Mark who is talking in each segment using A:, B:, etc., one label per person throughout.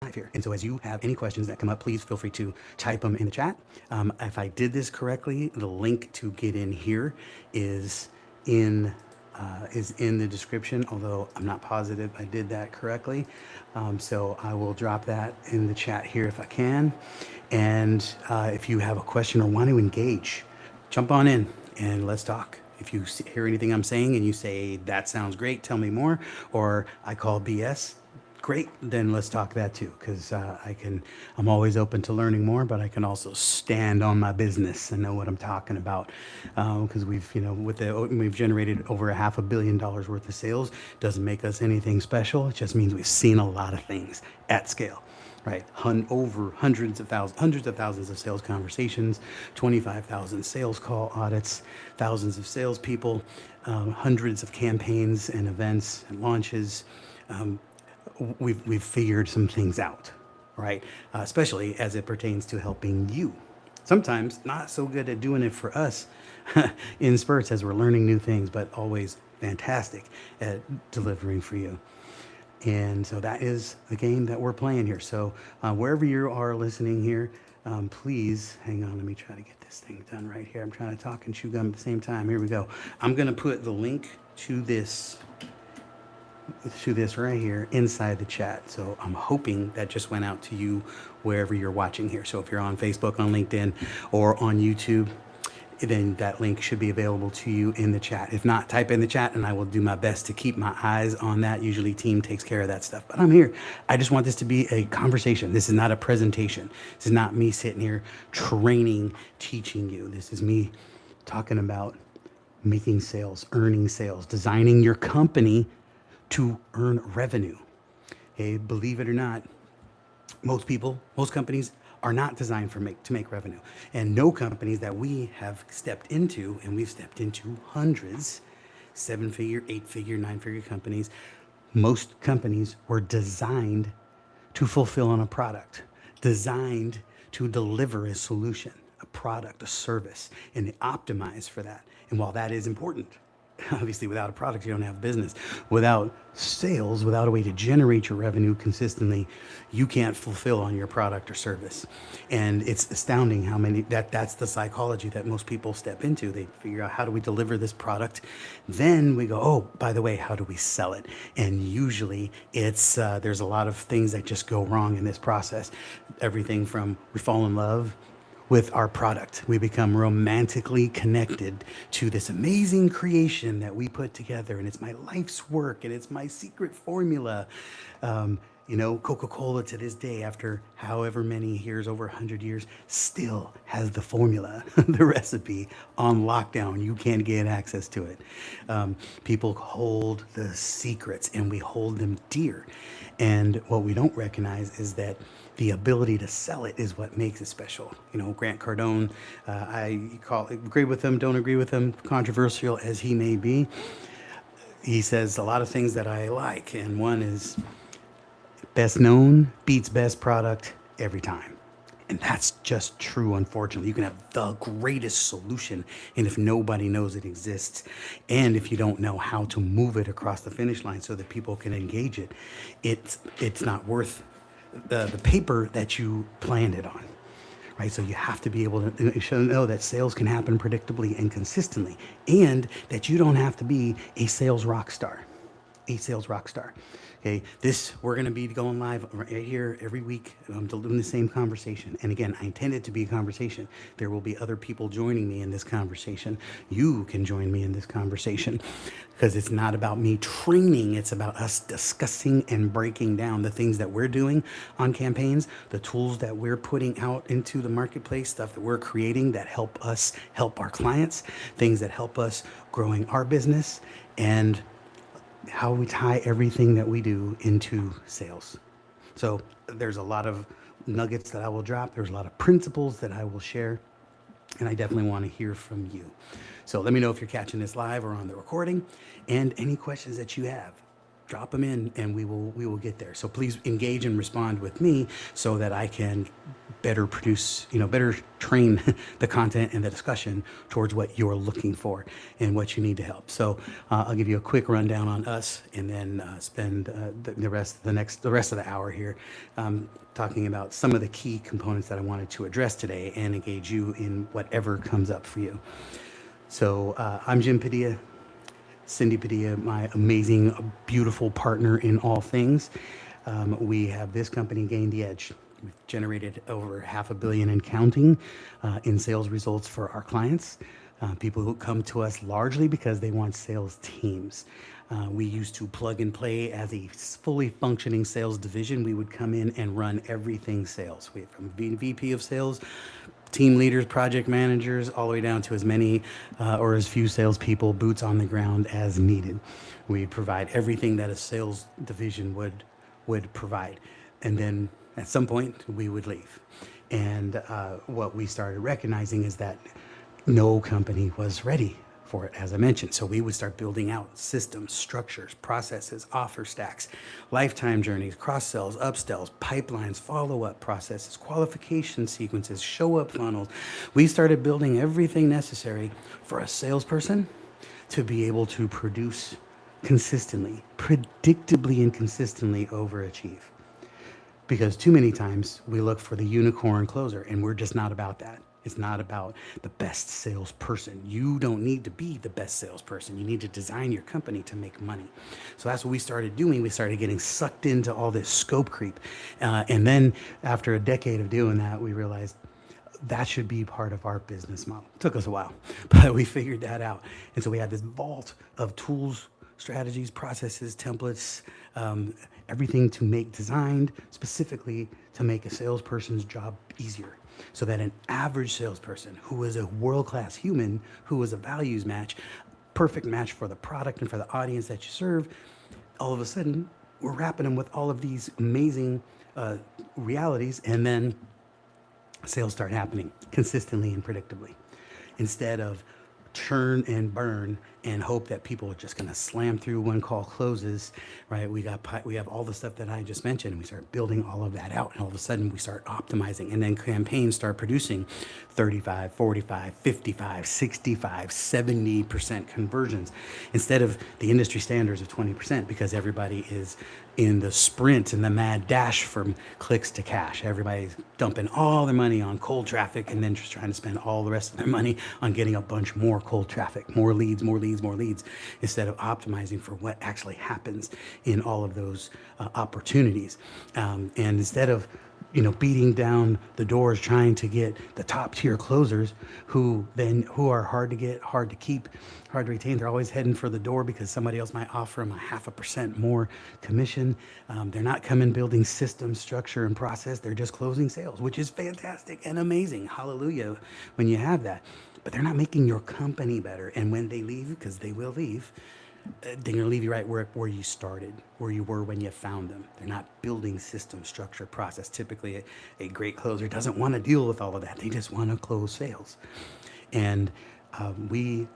A: live here. And so as you have any questions that come up, please feel free to type them in the chat. If I did this correctly, the link to get in here is in the description, although I'm not positive I did that correctly. So I will drop that in the chat here if I can. And if you have a question or want to engage, jump on in and let's talk. If you hear anything I'm saying and you say, that sounds great, tell me more, or I call BS, great, then let's talk that too, because I'm always open to learning more, but I can also stand on my business and know what I'm talking about, because we've generated over $500 million worth of sales. Doesn't make us anything special. It just means we've seen a lot of things at scale. Right, over hundreds of thousands of sales conversations, 25,000 sales call audits, thousands of salespeople, hundreds of campaigns and events and launches. We've figured some things out, right? Especially as it pertains to helping you. Sometimes not so good at doing it for us in spurts as we're learning new things, but always fantastic at delivering for you. And so that is the game that we're playing here. So wherever you are listening here, please hang on. Let me try to get this thing done right here. I'm trying to talk and chew gum at the same time. Here we go. I'm going to put the link to this right here inside the chat. So I'm hoping that just went out to you wherever you're watching here. So if you're on Facebook, on LinkedIn, or on YouTube, then that link should be available to you in the chat. If not, type in the chat and I will do my best to keep my eyes on that. Usually team takes care of that stuff, but I'm here. I just want this to be a conversation. This is not a presentation. This is not me sitting here training, teaching you. This is me talking about making sales, earning sales, designing your company to earn revenue. Okay, believe it or not, most companies are not designed to make revenue. And no companies that we have stepped into, and we've stepped into hundreds, 7-figure, 8-figure, 9-figure companies, most companies were designed to fulfill on a product, designed to deliver a solution, a product, a service, and they optimize for that. And while that is important, obviously without a product, you don't have business. Without sales, without a way to generate your revenue consistently, you can't fulfill on your product or service. And it's astounding how many, that's the psychology that most people step into. They figure out, how do we deliver this product? Then we go, oh, by the way, how do we sell it? And usually it's, there's a lot of things that just go wrong in this process. Everything from we fall in love with our product. We become romantically connected to this amazing creation that we put together, and it's my life's work, and it's my secret formula. Coca-Cola to this day, after however many years, over 100 years, still has the formula, the recipe on lockdown. You can't get access to it. People hold the secrets, and we hold them dear. And what we don't recognize is that the ability to sell it is what makes it special. Grant Cardone, agree with him, don't agree with him, controversial as he may be. He says a lot of things that I like, and one is best known beats best product every time. And that's just true, unfortunately. You can have the greatest solution, and if nobody knows it exists, and if you don't know how to move it across the finish line so that people can engage it, it's not worth the paper that you planned it on, right? So you have to be able to know that sales can happen predictably and consistently, and that you don't have to be a sales rock star. Okay, we're going to be going live right here every week. I'm doing the same conversation. And again, I intend it to be a conversation. There will be other people joining me in this conversation. You can join me in this conversation, because it's not about me training. It's about us discussing and breaking down the things that we're doing on campaigns, the tools that we're putting out into the marketplace, stuff that we're creating that help us help our clients, things that help us growing our business, and how we tie everything that we do into sales. So there's a lot of nuggets that I will drop. There's a lot of principles that I will share, and I definitely want to hear from you. So let me know if you're catching this live or on the recording, and any questions that you have. drop them in and we will get there. So please engage and respond with me so that I can better produce, better train the content and the discussion towards what you're looking for and what you need to help. So I'll give you a quick rundown on us and then spend the rest of the hour here talking about some of the key components that I wanted to address today and engage you in whatever comes up for you. So I'm Jim Padilla. Cindy Padilla, my amazing, beautiful partner in all things. We have this company, Gain the Edge. We've generated over $500 million and counting in sales results for our clients. People who come to us largely because they want sales teams. We used to plug and play as a fully functioning sales division. We would come in and run everything sales. We have from VP of sales, team leaders, project managers, all the way down to as many or as few salespeople, boots on the ground as needed. We provide everything that a sales division would provide. And then at some point we would leave. And what we started recognizing is that no company was ready for it, as I mentioned. So we would start building out systems, structures, processes, offer stacks, lifetime journeys, cross-sells, upsells, pipelines, follow-up processes, qualification sequences, show-up funnels. We started building everything necessary for a salesperson to be able to produce consistently, predictably and consistently overachieve. Because too many times we look for the unicorn closer and we're just not about that. It's not about the best salesperson. You don't need to be the best salesperson. You need to design your company to make money. So that's what we started doing. We started getting sucked into all this scope creep. And then after a decade of doing that, we realized that should be part of our business model. It took us a while, but we figured that out. And so we had this vault of tools, strategies, processes, templates, everything to make designed specifically to make a salesperson's job easier. So that an average salesperson who is a world-class human, who is a values match, perfect match for the product and for the audience that you serve, all of a sudden we're wrapping them with all of these amazing realities, and then sales start happening consistently and predictably. Instead of churn and burn and hope that people are just going to slam through when call closes, right? We have all the stuff that I just mentioned. We start building all of that out, and all of a sudden we start optimizing, and then campaigns start producing 35, 45, 55, 65, 70% conversions instead of the industry standards of 20%, because everybody is in the sprint and the mad dash from clicks to cash. Everybody's dumping all their money on cold traffic and then just trying to spend all the rest of their money on getting a bunch more cold traffic, more leads, instead of optimizing for what actually happens in all of those opportunities. And instead of beating down the doors trying to get the top tier closers who are hard to get, hard to keep, hard to retain. They're always heading for the door because somebody else might offer them 0.5% more commission. They're not coming building system, structure, and process. They're just closing sales, which is fantastic and amazing. Hallelujah when you have that. But they're not making your company better. And when they leave, because they will leave, they're going to leave you right where you started, where you were when you found them. They're not building system, structure, process. Typically, a great closer doesn't want to deal with all of that. They just want to close sales. And we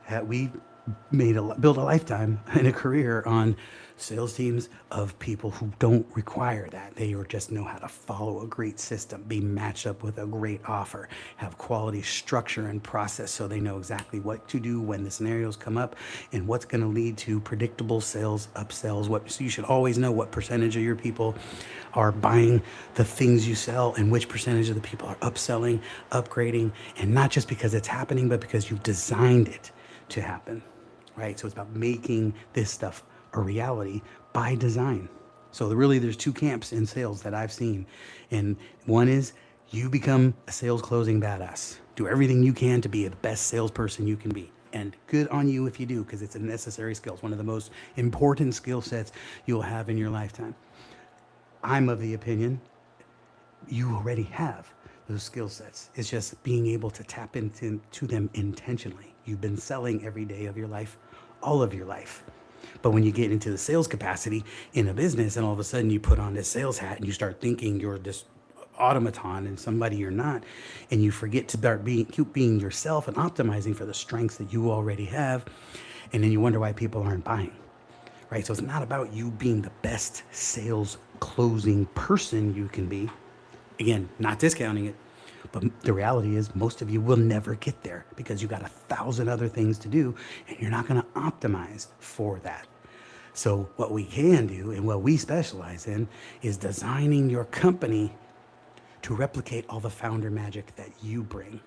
A: built a lifetime and a career on sales teams of people who don't require that. They just know how to follow a great system, be matched up with a great offer, have quality structure and process so they know exactly what to do when the scenarios come up and what's going to lead to predictable sales, upsells. So you should always know what percentage of your people are buying the things you sell and which percentage of the people are upselling, upgrading, and not just because it's happening, but because you've designed it to happen, right? So it's about making this stuff a reality by design. So there's two camps in sales that I've seen. And one is you become a sales closing badass. Do everything you can to be the best salesperson you can be. And good on you if you do, because it's a necessary skill. It's one of the most important skill sets you'll have in your lifetime. I'm of the opinion you already have those skill sets. It's just being able to tap into them intentionally. You've been selling every day of your life, all of your life. But when you get into the sales capacity in a business and all of a sudden you put on this sales hat and you start thinking you're this automaton and somebody you're not, and you forget to start keep being yourself and optimizing for the strengths that you already have, and then you wonder why people aren't buying, right? So it's not about you being the best sales closing person you can be. Again, not discounting it, but the reality is most of you will never get there because you got 1,000 other things to do and you're not going to optimize for that. So what we can do and what we specialize in is designing your company to replicate all the founder magic that you bring.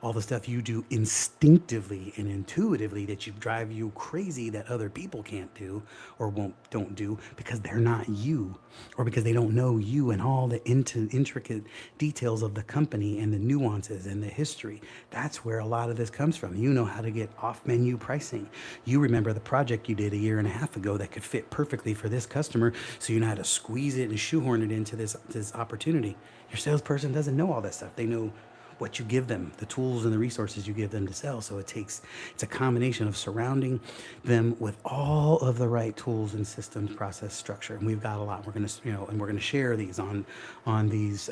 A: All the stuff you do instinctively and intuitively that you drive you crazy that other people can't do or don't do because they're not you, or because they don't know you and all the intricate details of the company and the nuances and the history. That's where a lot of this comes from. You know how to get off menu pricing. You remember the project you did a year and a half ago that could fit perfectly for this customer, so you know how to squeeze it and shoehorn it into this opportunity. Your salesperson doesn't know all that stuff. They know what you give them, the tools and the resources you give them to sell. So it's a combination of surrounding them with all of the right tools and systems, process, structure. And we've got a lot. We're going to, and we're going to share these on these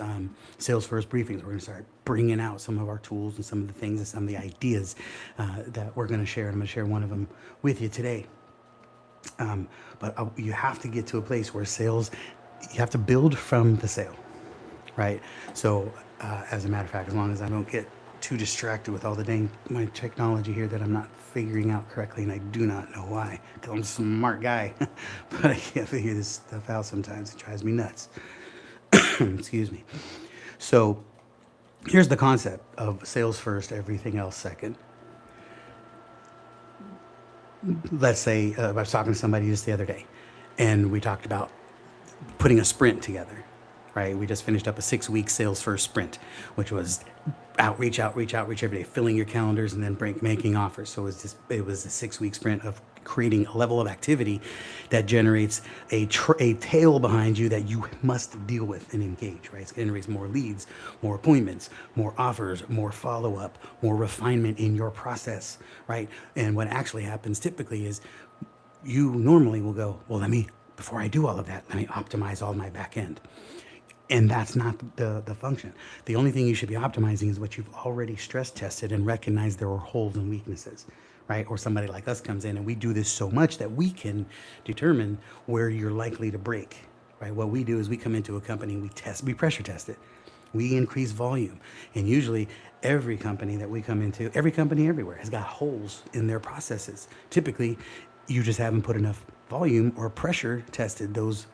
A: SalesFirst briefings. We're going to start bringing out some of our tools and some of the things and some of the ideas that we're going to share. And I'm going to share one of them with you today. But you have to get to a place where sales, you have to build from the sale, right? So as a matter of fact, as long as I don't get too distracted with all the my technology here that I'm not figuring out correctly, and I do not know why, because I'm a smart guy, but I can't figure this stuff out sometimes. It drives me nuts. Excuse me. So here's the concept of sales first, everything else second. Let's say I was talking to somebody just the other day, and we talked about putting a sprint together. Right, we just finished up a 6-week SalesFirst sprint, which was outreach every day, filling your calendars and then making offers. So it was a 6-week sprint of creating a level of activity that generates a tail behind you that you must deal with and engage. Right, it generates more leads, more appointments, more offers, more follow-up, more refinement in your process. Right, and what actually happens typically is you normally will go, well, before I do all of that, let me optimize all my back end. And that's not the function. The only thing you should be optimizing is what you've already stress tested and recognized there are holes and weaknesses, right? Or somebody like us comes in and we do this so much that we can determine where you're likely to break, right? What we do is we come into a company, we pressure test it. We increase volume. And usually every company that we come into, every company everywhere has got holes in their processes. Typically, you just haven't put enough volume or pressure tested those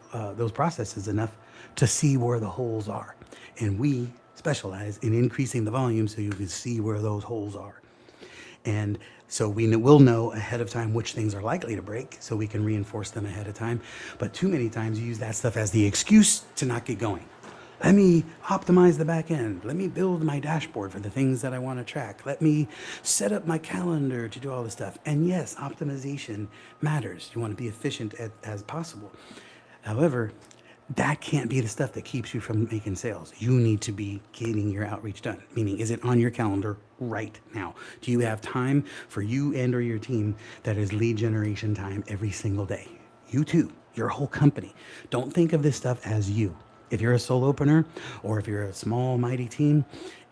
A: processes enough to see where the holes are. And we specialize in increasing the volume so you can see where those holes are. And so we'll know ahead of time which things are likely to break so we can reinforce them ahead of time. But too many times you use that stuff as the excuse to not get going. Let me optimize the back end. Let me build my dashboard for the things that I want to track. Let me set up my calendar to do all this stuff. And yes, optimization matters. You want to be efficient as possible. However, that can't be the stuff that keeps you from making sales. You need to be getting your outreach done. Meaning, is it on your calendar right now? Do you have time for you and or your team that is lead generation time every single day? You too, your whole company. Don't think of this stuff as you. If you're a solopreneur or if you're a small, mighty team,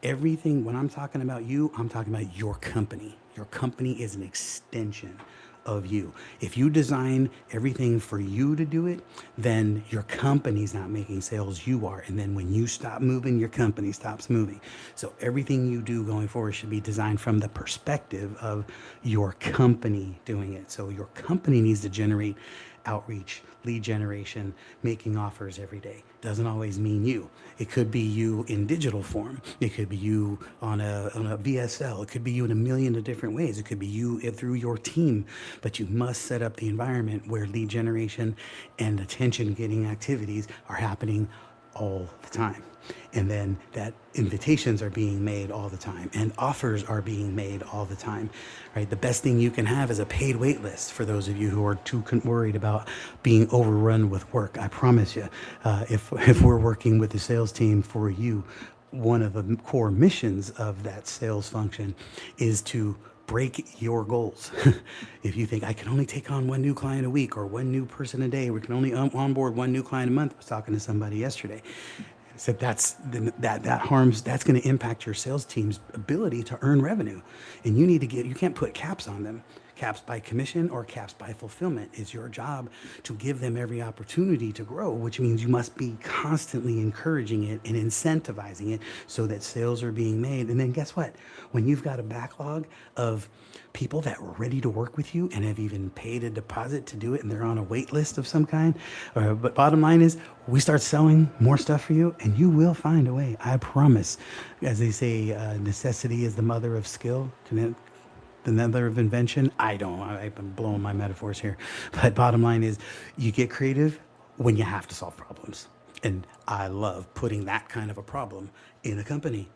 A: everything, when I'm talking about you, I'm talking about your company. Your company is an extension of you. If you design everything for you to do it, then your company's not making sales, you are. And then when you stop moving, your company stops moving. So everything you do going forward should be designed from the perspective of your company doing it. So your company needs to generate outreach, lead generation, making offers every day. Doesn't always mean you. It could be you in digital form. It could be you on a VSL. It could be you in a million of different ways. It could be you through your team. But you must set up the environment where lead generation and attention-getting activities are happening all the time. And then that invitations are being made all the time and offers are being made all the time, right? The best thing you can have is a paid wait list for those of you who are too worried about being overrun with work. I promise you, if we're working with the sales team for you, one of the core missions of that sales function is to break your goals. If you think I can only take on one new client a week or one new person a day, we can only onboard one new client a month. I was talking to somebody yesterday. So that's going to impact your sales team's ability to earn revenue. And you can't put caps on them caps by commission or caps by fulfillment. It's your job to give them every opportunity to grow, which means you must be constantly encouraging it and incentivizing it so that sales are being made. And then guess what? When you've got a backlog of people that were ready to work with you and have even paid a deposit to do it and they're on a wait list of some kind, but bottom line is we start selling more stuff for you and you will find a way. I promise. As they say, necessity is the mother of skill. The mother of invention. I've been blowing my metaphors here. But bottom line is you get creative when you have to solve problems. And I love putting that kind of a problem in a company.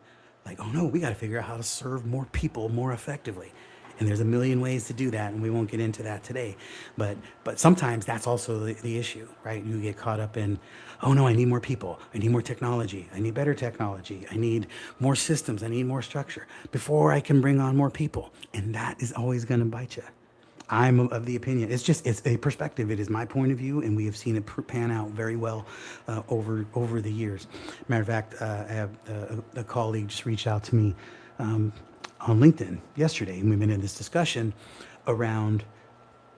A: Like, oh no, we got to figure out how to serve more people more effectively. And there's a million ways to do that, and we won't get into that today. But sometimes that's also the issue, right? You get caught up in, oh no, I need more people. I need more technology. I need better technology. I need more systems. I need more structure before I can bring on more people. And that is always going to bite you. I'm of the opinion, it's a perspective. It is my point of view, and we have seen it pan out very well over the years. Matter of fact, I have a colleague just reached out to me on LinkedIn yesterday, and we've been in this discussion around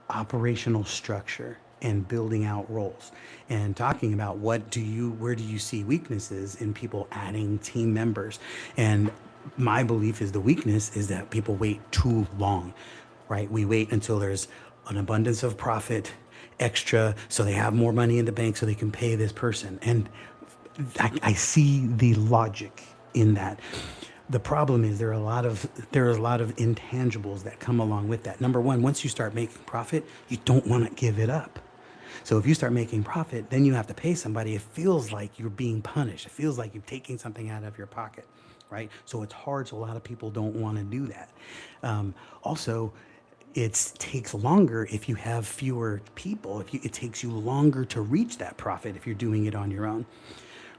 A: operational structure and building out roles and talking about where do you see weaknesses in people adding team members. And my belief is the weakness is that people wait too long, right? We wait until there's an abundance of profit extra so they have more money in the bank so they can pay this person. And I see the logic in that. The problem is there are a lot of intangibles that come along with that. Number one, once you start making profit, you don't want to give it up. So if you start making profit, then you have to pay somebody. It feels like you're being punished. It feels like you're taking something out of your pocket, right? So it's hard. So a lot of people don't want to do that. Also, it takes longer if you have fewer people. It takes you longer to reach that profit if you're doing it on your own.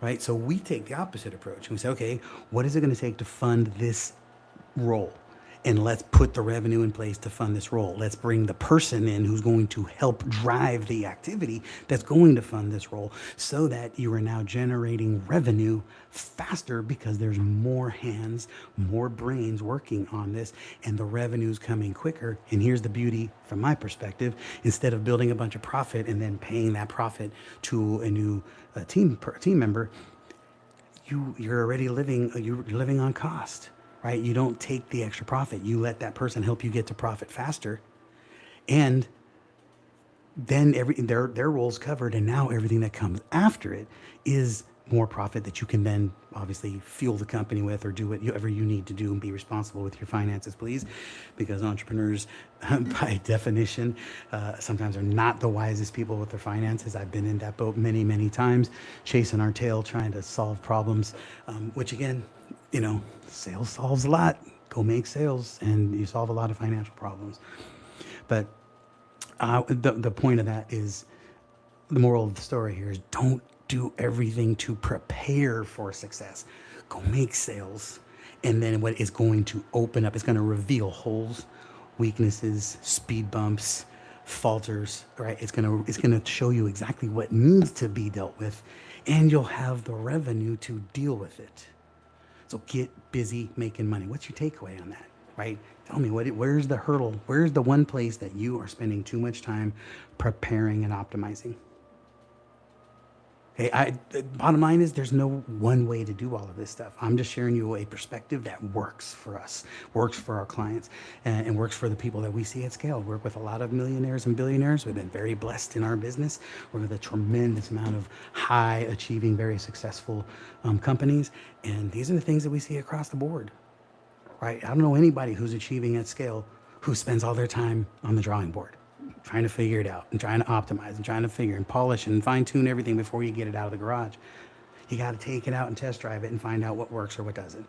A: Right? So we take the opposite approach and we say, okay, what is it going to take to fund this role? And let's put the revenue in place to fund this role. Let's bring the person in who's going to help drive the activity that's going to fund this role so that you are now generating revenue faster because there's more hands, more brains working on this, and the revenue's coming quicker. And here's the beauty from my perspective. Instead of building a bunch of profit and then paying that profit to a new team member, you're already living on cost. Right? You don't take the extra profit. You let that person help you get to profit faster. And then their role's covered. And now everything that comes after it is more profit that you can then obviously fuel the company with or do whatever you need to do and be responsible with your finances, please. Because entrepreneurs, by definition, sometimes are not the wisest people with their finances. I've been in that boat many, many times, chasing our tail, trying to solve problems, which again, sales solves a lot. Go make sales and you solve a lot of financial problems. But the point of that is, the moral of the story here is don't do everything to prepare for success. Go make sales. And then what is going to open up, it's going to reveal holes, weaknesses, speed bumps, falters, right? It's going to show you exactly what needs to be dealt with, and you'll have the revenue to deal with it. So get busy making money. What's your takeaway on that, right? Tell me, where's the hurdle? Where's the one place that you are spending too much time preparing and optimizing? Okay, bottom line is there's no one way to do all of this stuff. I'm just sharing you a perspective that works for us, works for our clients, and works for the people that we see at scale. We work with a lot of millionaires and billionaires. We've been very blessed in our business. We're with a tremendous amount of high achieving, very successful companies. And these are the things that we see across the board, right? I don't know anybody who's achieving at scale who spends all their time on the drawing board, trying to figure it out and trying to optimize and trying to figure and polish and fine tune everything before you get it out of the garage. You got to take it out and test drive it and find out what works or what doesn't.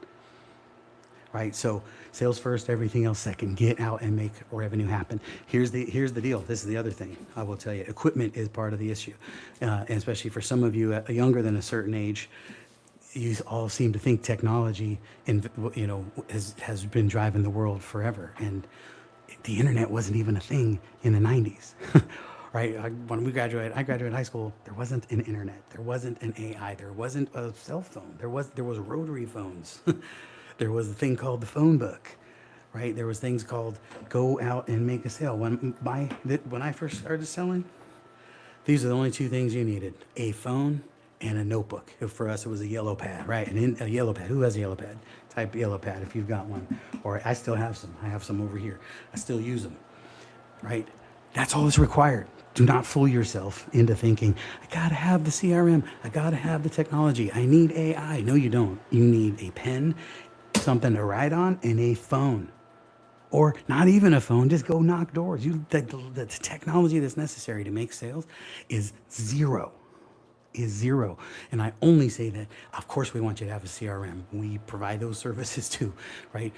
A: Right? So sales first, everything else second. Get out and make revenue happen. Here's the deal. This is the other thing I will tell you. Equipment is part of the issue, and especially for some of you younger than a certain age. You all seem to think technology and has been driving the world forever, and the internet wasn't even a thing in the 90s, right? When I graduated high school, there wasn't an internet, there wasn't an AI, there wasn't a cell phone, there was rotary phones, there was a thing called the phone book, right? There was things called go out and make a sale. When I first started selling, these are the only two things you needed: a phone and a notebook. For us, it was a yellow pad, right? A yellow pad. Who has a yellow pad? Type yellow pad if you've got one. Or I still have some. I have some over here. I still use them, right? That's all that's required. Do not fool yourself into thinking, I gotta have the CRM, I gotta have the technology, I need AI. No, you don't. You need a pen, something to write on, and a phone. Or not even a phone, just go knock doors. The technology that's necessary to make sales is zero. And I only say that, of course, we want you to have a CRM. We provide those services too, right?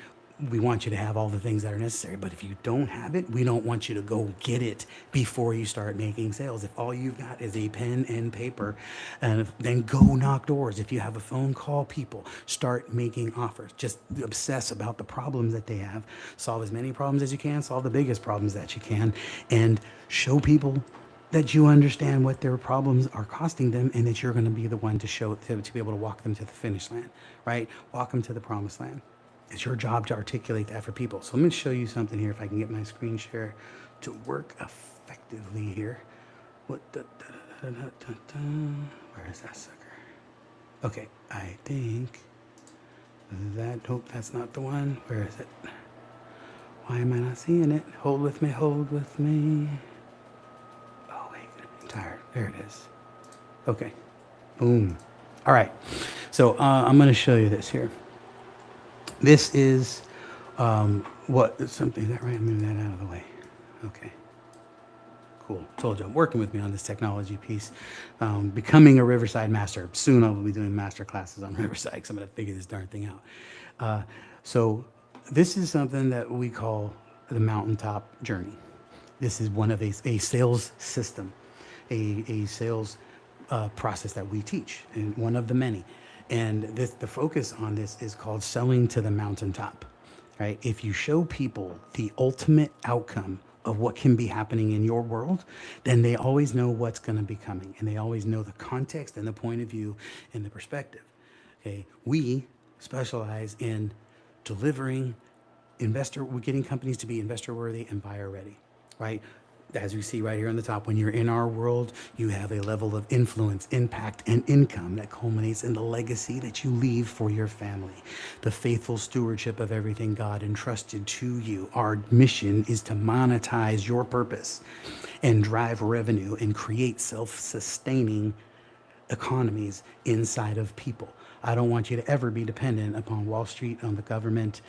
A: We want you to have all the things that are necessary. But if you don't have it, we don't want you to go get it before you start making sales. If all you've got is a pen and paper, then go knock doors. If you have a phone, call people. Start making offers. Just obsess about the problems that they have. Solve as many problems as you can. Solve the biggest problems that you can. And show people that you understand what their problems are costing them, and that you're going to be the one to be able to walk them to the finish line, right? Walk them to the promised land. It's your job to articulate that for people. So let me show you something here, if I can get my screen share to work effectively here. Where is that sucker? Okay, I think nope, that's not the one. Where is it? Why am I not seeing it? Hold with me. Oh, wait, I'm tired. There it is. Okay, boom. All right, so I'm going to show you this here. This is something, is that right? Move that out of the way. Okay. Cool. Told you, I'm working with me on this technology piece. Becoming a Riverside master. Soon I will be doing master classes on Riverside because I'm going to figure this darn thing out. So this is something that we call the mountaintop journey. This is one of a sales system, a sales process that we teach, and one of the many. And the focus on this is called selling to the mountaintop, right? If you show people the ultimate outcome of what can be happening in your world, then they always know what's going to be coming, and they always know the context and the point of view and the perspective. Okay, we specialize in delivering we're getting companies to be investor worthy and buyer ready, right? As you see right here on the top, when you're in our world, you have a level of influence, impact, and income that culminates in the legacy that you leave for your family. The faithful stewardship of everything God entrusted to you. Our mission is to monetize your purpose and drive revenue and create self-sustaining economies inside of people. I don't want you to ever be dependent upon Wall Street, on the government,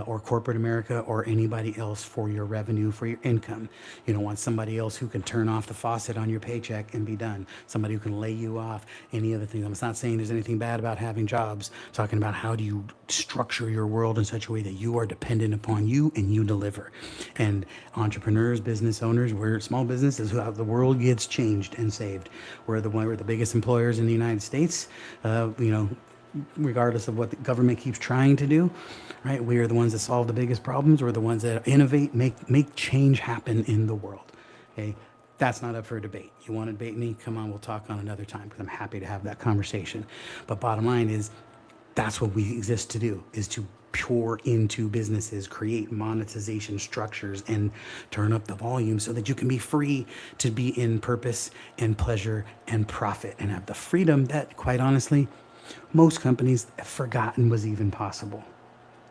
A: or corporate America, or anybody else for your revenue, for your income. You don't want somebody else who can turn off the faucet on your paycheck and be done. Somebody who can lay you off, any other thing. I'm not saying there's anything bad about having jobs. I'm talking about how do you structure your world in such a way that you are dependent upon you and you deliver. And entrepreneurs, business owners, we're small businesses, how the world gets changed and saved. We're the biggest employers in the United States. Regardless of what the government keeps trying to do, right? We are the ones that solve the biggest problems. We're the ones that innovate, make change happen in the world. Okay, that's not up for debate. You want to debate me? Come on, we'll talk on another time, because I'm happy to have that conversation. But bottom line is, that's what we exist to do, is to pour into businesses, create monetization structures, and turn up the volume so that you can be free to be in purpose and pleasure and profit, and have the freedom that, quite honestly, most companies have forgotten was even possible,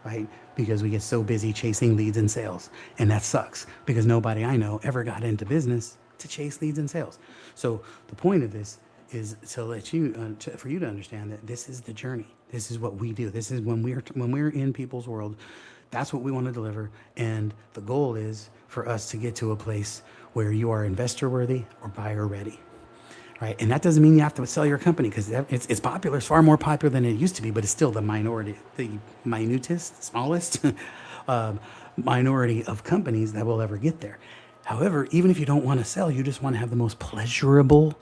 A: right? Because we get so busy chasing leads and sales. And that sucks, because nobody I know ever got into business to chase leads and sales. So the point of this is to let you, for you to understand that this is the journey. This is what we do. This is when we're in people's world, that's what we want to deliver. And the goal is for us to get to a place where you are investor worthy or buyer ready. Right, and that doesn't mean you have to sell your company, because it's popular. It's far more popular than it used to be, but it's still the minority, the smallest minority of companies that will ever get there. However, even if you don't want to sell, you just want to have the most pleasurable,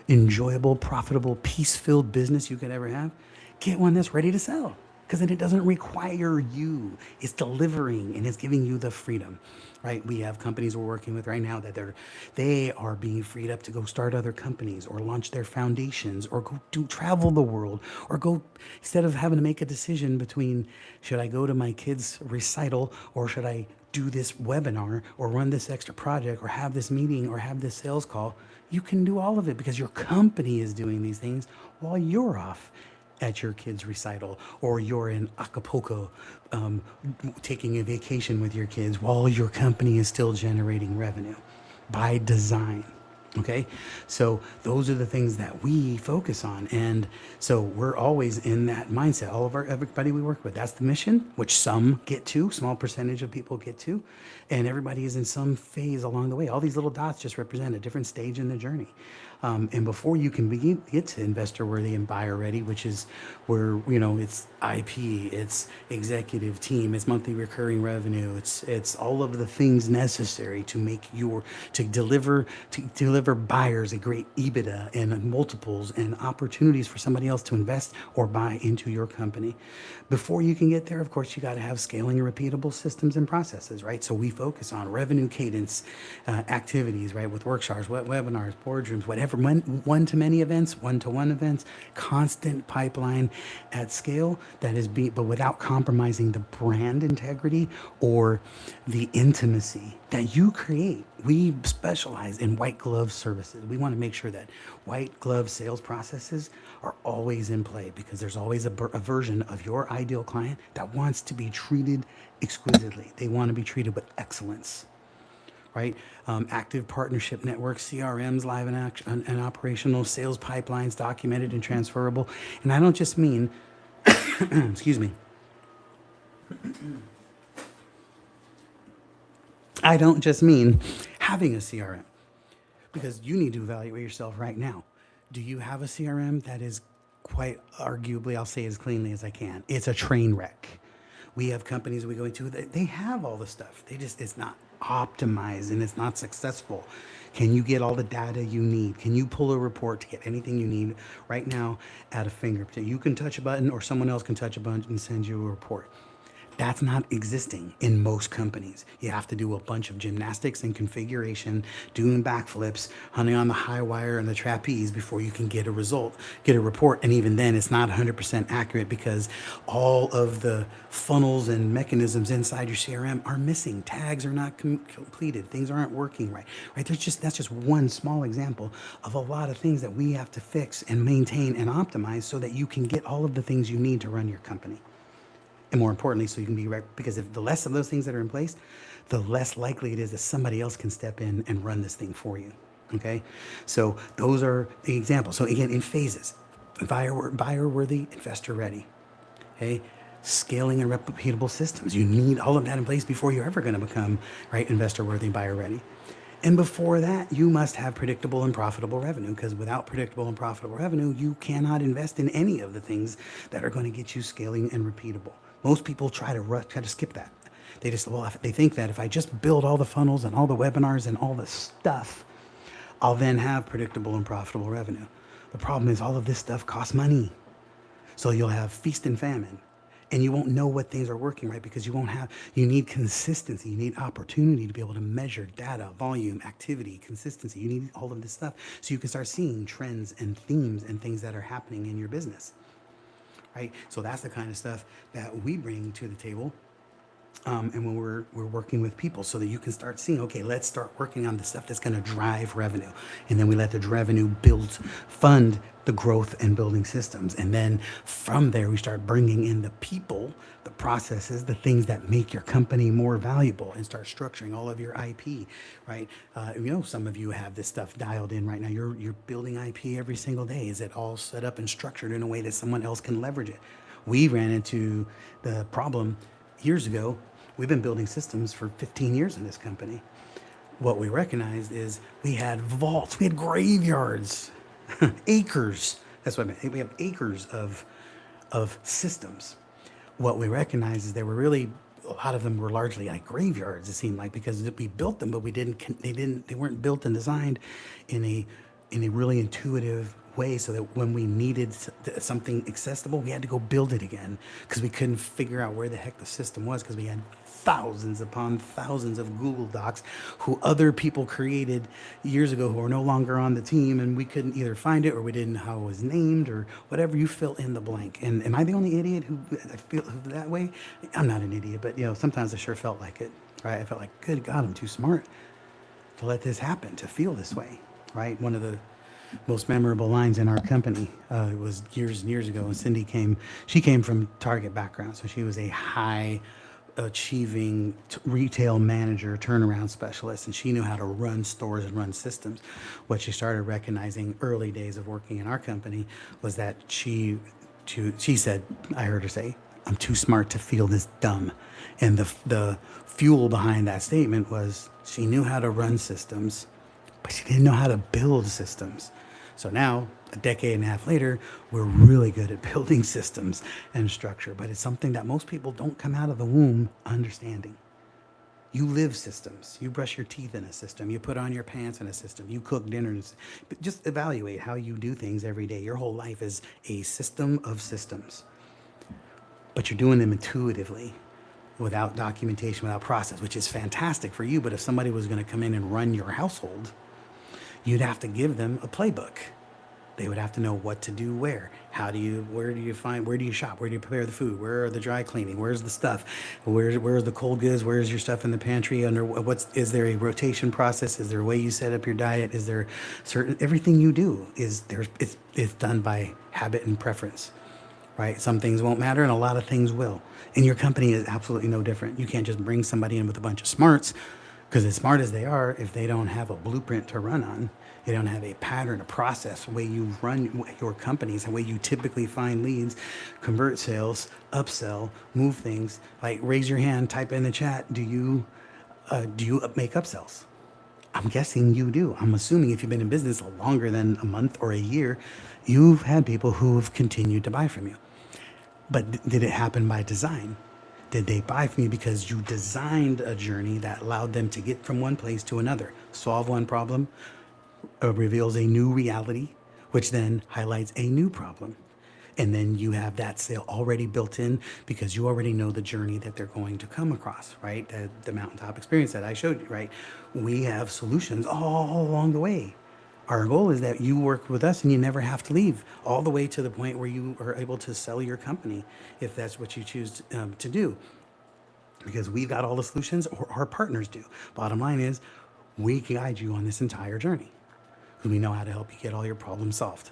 A: enjoyable, profitable, peace-filled business you could ever have, get one that's ready to sell. because then it doesn't require you. It's delivering and it's giving you the freedom, right? We have companies we're working with right now that they are being freed up to go start other companies or launch their foundations or go travel the world or go, instead of having to make a decision between should I go to my kid's recital or should I do this webinar or run this extra project or have this meeting or have this sales call, you can do all of it because your company is doing these things while you're off at your kid's recital or you're in Acapulco taking a vacation with your kids while your company is still generating revenue by design. Okay, so those are the things that we focus on, and so we're always in that mindset. Everybody we work with, that's the mission, which some get to, small percentage of people get to, and everybody is in some phase along the way. All these little dots just represent a different stage in the journey. And before you can get to investor worthy and buyer ready, which is where, it's IP, it's executive team, it's monthly recurring revenue, it's all of the things necessary to deliver buyers a great EBITDA and multiples and opportunities for somebody else to invest or buy into your company. Before you can get there, of course, you got to have scaling and repeatable systems and processes, right? So we focus on revenue cadence activities, right? With workshops, webinars, boardrooms, whatever, one-to-many events, one-to-one events, constant pipeline at scale but without compromising the brand integrity or the intimacy that you create. We specialize in white glove services. We want to make sure that white glove sales processes are always in play because there's always a version of your ideal client that wants to be treated exquisitely. They want to be treated with excellence, right? Active partnership networks, CRMs, live and operational sales pipelines, documented and transferable. And I don't just mean, excuse me, I don't just mean having a CRM, because you need to evaluate yourself right now. Do you have a CRM that is quite arguably, I'll say as cleanly as I can, it's a train wreck? We have companies we go into that they have all the stuff. It's not optimized and it's not successful. Can you get all the data you need? Can you pull a report to get anything you need right now at a fingertip? You can touch a button or someone else can touch a button and send you a report. That's not existing in most companies. You have to do a bunch of gymnastics and configuration, doing backflips, hunting on the high wire and the trapeze before you can get a report. And even then, it's not 100% accurate because all of the funnels and mechanisms inside your CRM are missing. Tags are not completed. Things aren't working right. That's just one small example of a lot of things that we have to fix and maintain and optimize so that you can get all of the things you need to run your company. And more importantly, so you can be right, because if the less of those things that are in place, the less likely it is that somebody else can step in and run this thing for you. Okay, so those are the examples. So again, in phases: buyer worthy, investor ready. Okay, scaling and repeatable systems. You need all of that in place before you're ever going to become investor worthy, buyer ready. And before that, you must have predictable and profitable revenue, because without predictable and profitable revenue, you cannot invest in any of the things that are going to get you scaling and repeatable. Most people try to skip that. They think that if I just build all the funnels and all the webinars and all the stuff, I'll then have predictable and profitable revenue. The problem is all of this stuff costs money. So you'll have feast and famine. And you won't know what things are working right because you need consistency. You need opportunity to be able to measure data, volume, activity, consistency. You need all of this stuff so you can start seeing trends and themes and things that are happening in your business, right? So that's the kind of stuff that we bring to the table. And when we're working with people so that you can start seeing, okay, let's start working on the stuff that's going to drive revenue. And then we let the revenue fund the growth and building systems. And then from there, we start bringing in the people, the processes, the things that make your company more valuable, and start structuring all of your IP, right? Some of you have this stuff dialed in right now. You're building IP every single day. Is it all set up and structured in a way that someone else can leverage it? We ran into the problem years ago. We've been building systems for 15 years in this company. What we recognized is we had vaults, we had graveyards, acres. That's what I meant. We have acres of systems. What we recognized is a lot of them were largely like graveyards, it seemed like, because we built them, but they weren't built and designed in a really intuitive way so that when we needed something accessible, we had to go build it again because we couldn't figure out where the heck the system was because we had thousands upon thousands of Google Docs who other people created years ago who are no longer on the team, and we couldn't either find it or we didn't know how it was named or whatever. You fill in the blank. And am I the only idiot who I feel that way? I'm not an idiot, but sometimes I sure felt like it. Right? I felt like, good God, I'm too smart to let this happen, to feel this way. Right? One of the most memorable lines in our company. It was years and years ago. And Cindy she came from Target background. So she was a high achieving retail manager, turnaround specialist, and she knew how to run stores and run systems. What she started recognizing early days of working in our company was that she said, I heard her say, I'm too smart to feel this dumb. And the fuel behind that statement was she knew how to run systems, but she didn't know how to build systems. So now, a decade and a half later, we're really good at building systems and structure, but it's something that most people don't come out of the womb understanding. You live systems. You brush your teeth in a system. You put on your pants in a system. You cook dinners. But just evaluate how you do things every day. Your whole life is a system of systems, but you're doing them intuitively, without documentation, without process, which is fantastic for you. But if somebody was going to come in and run your household, you'd have to give them a playbook. They would have to know what to do where. Where do you shop? Where do you prepare the food? Where are the dry cleaning? Where's the stuff? Where's the cold goods? Where's your stuff in the pantry? Is there a rotation process? Is there a way you set up your diet? Is there everything you do it's done by habit and preference, right? Some things won't matter and a lot of things will. And your company is absolutely no different. You can't just bring somebody in with a bunch of smarts, because as smart as they are, if they don't have a blueprint to run on, they don't have a pattern, a process, a way you run your companies, a way you typically find leads, convert sales, upsell, move things. Like, raise your hand, type in the chat. Do you make upsells? I'm guessing you do. I'm assuming if you've been in business longer than a month or a year, you've had people who have continued to buy from you. But did it happen by design? Did they buy from you because you designed a journey that allowed them to get from one place to another, solve one problem, reveals a new reality, which then highlights a new problem? And then you have that sale already built in because you already know the journey that they're going to come across, right? The mountaintop experience that I showed you, right? We have solutions all along the way. Our goal is that you work with us and you never have to leave, all the way to the point where you are able to sell your company, if that's what you choose to do. Because we've got all the solutions, or our partners do. Bottom line is, we guide you on this entire journey because we know how to help you get all your problems solved.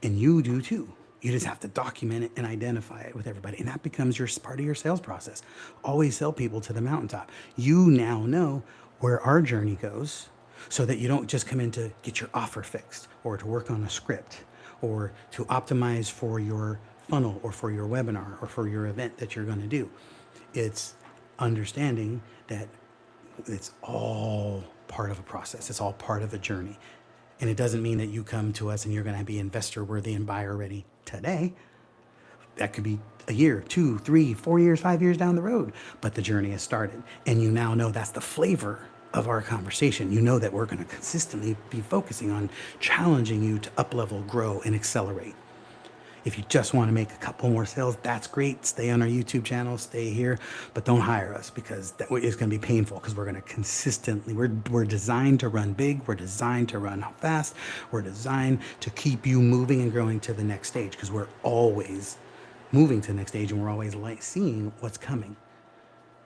A: And you do too. You just have to document it and identify it with everybody. And that becomes part of your sales process. Always sell people to the mountaintop. You now know where our journey goes, so that you don't just come in to get your offer fixed, or to work on a script, or to optimize for your funnel, or for your webinar, or for your event that you're going to do. It's understanding that it's all part of a process. It's all part of a journey. And it doesn't mean that you come to us and you're going to be investor worthy and buyer ready today. That could be a year, 2, 3, 4 years, 5 years down the road. But the journey has started. And you now know that's the flavor of our conversation. You know that we're going to consistently be focusing on challenging you to up-level, grow, and accelerate. If you just want to make a couple more sales, that's great. Stay on our YouTube channel, stay here, but don't hire us, because that is going to be painful, because we're going to consistently, we're designed to run big, we're designed to run fast, we're designed to keep you moving and growing to the next stage, because we're always moving to the next stage and we're always seeing what's coming,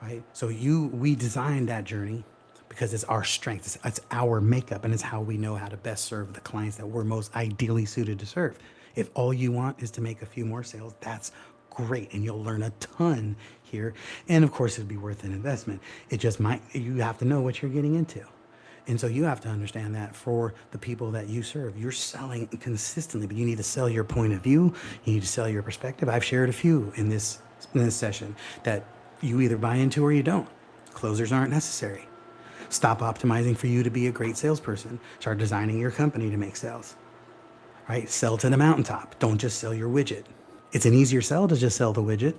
A: right? So we designed that journey because it's our strength, it's our makeup, and it's how we know how to best serve the clients that we're most ideally suited to serve. If all you want is to make a few more sales, that's great, and you'll learn a ton here. And of course, it'd be worth an investment. It just might, you have to know what you're getting into. And so you have to understand that for the people that you serve, you're selling consistently, but you need to sell your point of view. You need to sell your perspective. I've shared a few in this session that you either buy into or you don't. Closers aren't necessary. Stop optimizing for you to be a great salesperson. Start designing your company to make sales, right? Sell to the mountaintop. Don't just sell your widget. It's an easier sell to just sell the widget,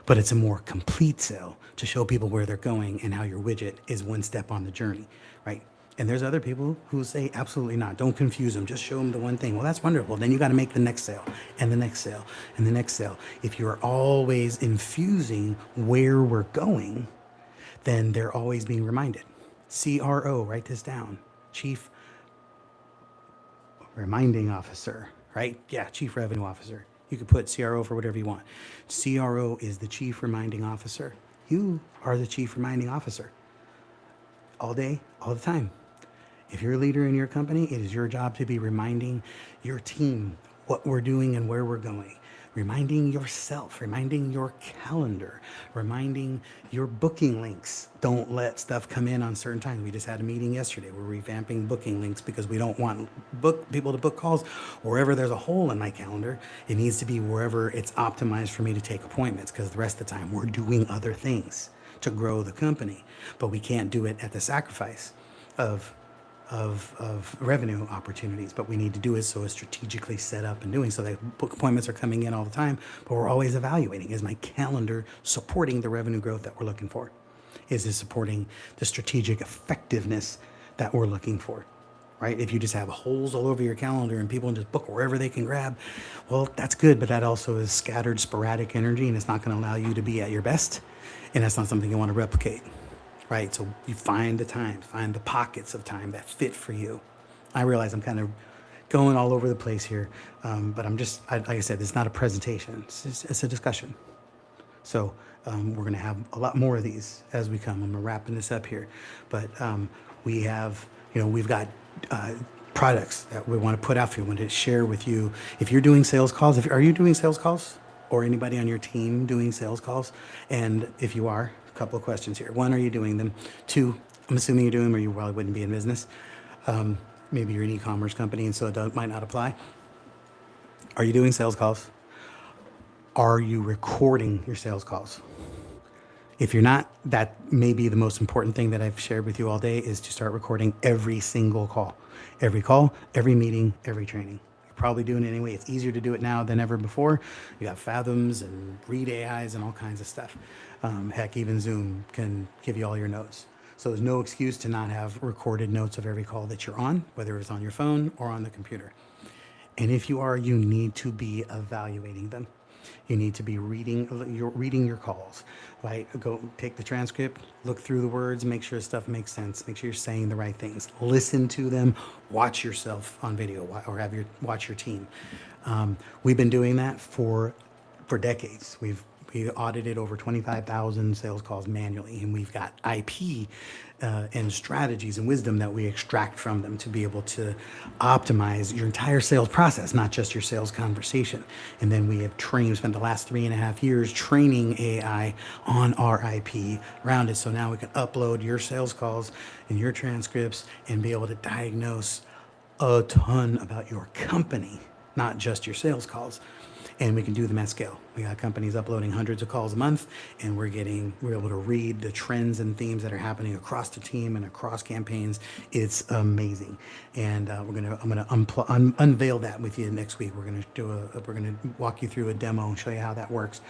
A: but it's a more complete sell to show people where they're going and how your widget is one step on the journey, right? And there's other people who say, absolutely not. Don't confuse them. Just show them the one thing. Well, that's wonderful. Then you got to make the next sale and the next sale and the next sale. If you're always infusing where we're going, then they're always being reminded. CRO, write this down. Chief Reminding Officer, right? Yeah, Chief Revenue Officer. You could put CRO for whatever you want. CRO is the Chief Reminding Officer. You are the Chief Reminding Officer. All day, all the time. If you're a leader in your company, it is your job to be reminding your team what we're doing and where we're going. Reminding yourself, reminding your calendar, reminding your booking links. Don't let stuff come in on certain times. We just had a meeting yesterday. We're revamping booking links because we don't want people to book calls wherever there's a hole in my calendar. It needs to be wherever it's optimized for me to take appointments, because the rest of the time we're doing other things to grow the company. But we can't do it at the sacrifice of revenue opportunities, but we need to do it so it's strategically set up and doing so that book appointments are coming in all the time, but we're always evaluating. Is my calendar supporting the revenue growth that we're looking for? Is it supporting the strategic effectiveness that we're looking for? Right? If you just have holes all over your calendar and people just book wherever they can grab, well, that's good, but that also is scattered, sporadic energy, and it's not going to allow you to be at your best, and that's not something you want to replicate. Right? So you find the time, find the pockets of time that fit for you. I realize I'm kind of going all over the place here, but like I said, it's not a presentation. It's a discussion. So we're going to have a lot more of these as we come. I'm wrapping this up here, but we've got products that we want to put out for you. We want to share with you. If you're doing sales calls, are you doing sales calls, or anybody on your team doing sales calls? And if you are, a couple of questions here. One, are you doing them? Two, I'm assuming you're doing them or you probably wouldn't be in business. Maybe you're an e-commerce company and so it might not apply. Are you doing sales calls? Are you recording your sales calls? If you're not, that may be the most important thing that I've shared with you all day, is to start recording every single call. Every call, every meeting, every training. You're probably doing it anyway. It's easier to do it now than ever before. You got Fathoms and Read AIs and all kinds of stuff. Heck, even Zoom can give you all your notes. So there's no excuse to not have recorded notes of every call that you're on, whether it's on your phone or on the computer. And if you are, you need to be evaluating them. You need to be reading your calls, right? Go take the transcript, look through the words, make sure stuff makes sense, make sure you're saying the right things. Listen to them, watch yourself on video, or watch your team. We've been doing that for decades. We audited over 25,000 sales calls manually, and we've got IP and strategies and wisdom that we extract from them to be able to optimize your entire sales process, not just your sales conversation. And then we have spent the last 3.5 years training AI on our IP around it. So now we can upload your sales calls and your transcripts and be able to diagnose a ton about your company, not just your sales calls. And we can do them at scale. We got companies uploading hundreds of calls a month, and we're able to read the trends and themes that are happening across the team and across campaigns. It's amazing, and I'm gonna unveil that with you next week. We're gonna walk you through a demo and show you how that works.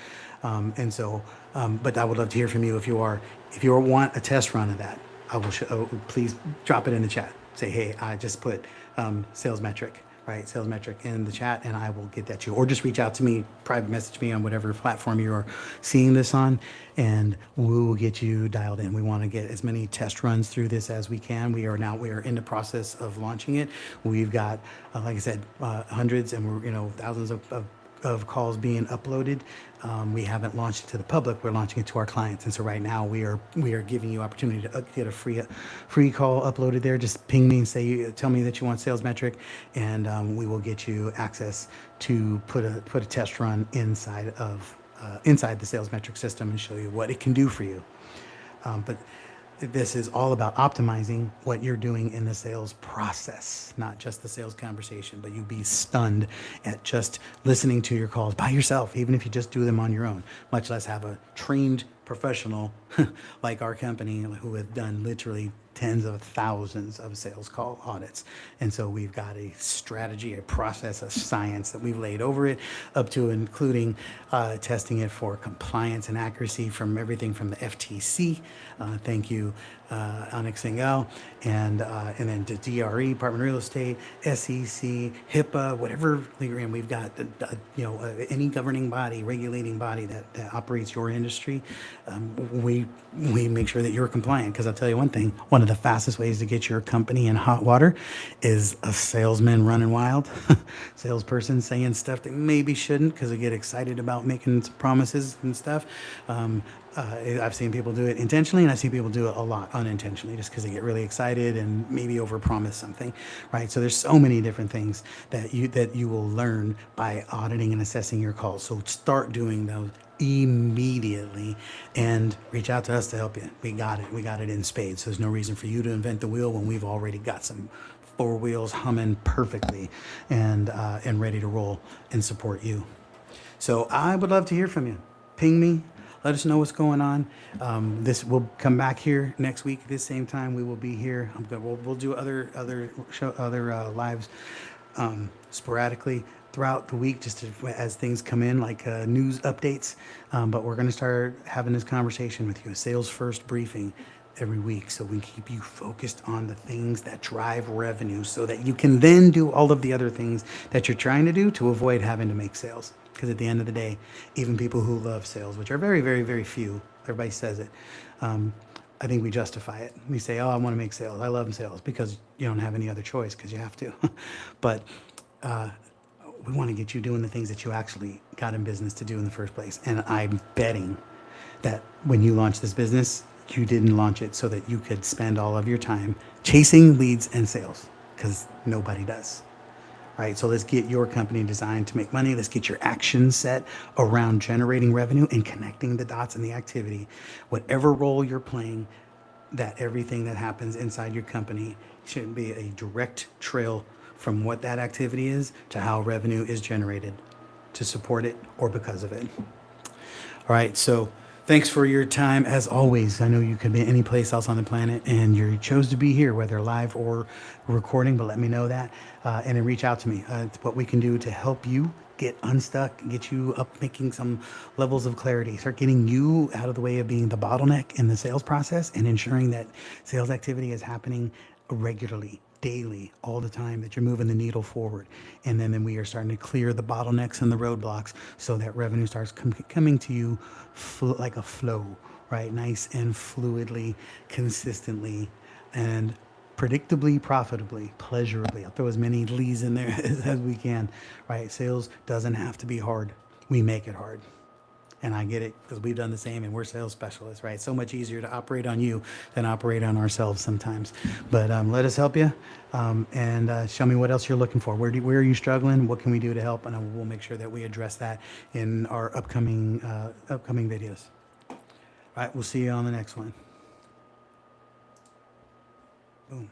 A: But I would love to hear from you if you want a test run of that. Please drop it in the chat. Say, hey, I just put sales metric. Right, sales metric in the chat, and I will get that to you. Or just reach out to me, private message me on whatever platform you are seeing this on, and we will get you dialed in. We want to get as many test runs through this as we can. We are in the process of launching it. We've got, like I said, hundreds and thousands of calls being uploaded. We haven't launched it to the public. We're launching it to our clients. And so right now we are giving you opportunity to get a free call uploaded there. Just ping me and tell me that you want sales metric, and we will get you access to put a test run inside the sales metric system and show you what it can do for you. But this is all about optimizing what you're doing in the sales process, not just the sales conversation, but you'd be stunned at just listening to your calls by yourself, even if you just do them on your own, much less have a trained professional like our company who have done literally tens of thousands of sales call audits. And so we've got a strategy, a process, a science that we've laid over it, up to including testing it for compliance and accuracy from everything from the FTC. Thank you, Onyx and then to DRE, Department of Real Estate, SEC, HIPAA, whatever legal, and we've got any governing body, regulating body that operates your industry. We make sure that you're compliant, because I'll tell you one thing: one of the fastest ways to get your company in hot water is a salesman running wild, salesperson saying stuff that maybe shouldn't because they get excited about making some promises and stuff. I've seen people do it intentionally, and I see people do it a lot unintentionally, just because they get really excited and maybe overpromise something, right? So there's so many different things that you will learn by auditing and assessing your calls. So start doing those immediately, and reach out to us to help you. We got it. We got it in spades. So there's no reason for you to invent the wheel when we've already got some four wheels humming perfectly and ready to roll and support you. So I would love to hear from you. Ping me. Let us know what's going on. This will come back here next week at this same time. We will be here. We'll do other lives sporadically throughout the week, just as things come in, like news updates. But we're going to start having this conversation with you, a Sales First Briefing, every week, so we keep you focused on the things that drive revenue, so that you can then do all of the other things that you're trying to do to avoid having to make sales. Because at the end of the day, even people who love sales, which are very, very, very few, everybody says it, I think we justify it. We say, oh, I want to make sales. I love sales, because you don't have any other choice, because you have to. But we want to get you doing the things that you actually got in business to do in the first place. And I'm betting that when you launch this business, you didn't launch it so that you could spend all of your time chasing leads and sales, because nobody does. Right, so let's get your company designed to make money. Let's get your action set around generating revenue and connecting the dots in the activity. Whatever role you're playing, that everything that happens inside your company should be a direct trail from what that activity is to how revenue is generated to support it or because of it. All right, so thanks for your time. As always, I know you could be any place else on the planet, and you chose to be here, whether live or recording, but let me know that. And then reach out to me. It's what we can do to help you get unstuck, get you up, making some levels of clarity, start getting you out of the way of being the bottleneck in the sales process, and ensuring that sales activity is happening regularly, daily, all the time, that you're moving the needle forward. And then we are starting to clear the bottlenecks and the roadblocks, so that revenue starts coming to you like a flow, right? Nice and fluidly, consistently, and predictably, profitably, pleasurably. I'll throw as many leads in there as we can, right? Sales doesn't have to be hard. We make it hard. And I get it, because we've done the same, and we're sales specialists, right? So much easier to operate on you than operate on ourselves sometimes. But let us help you, and show me what else you're looking for. Where are you struggling? What can we do to help? And we'll make sure that we address that in our upcoming videos. All right, we'll see you on the next one. Boom.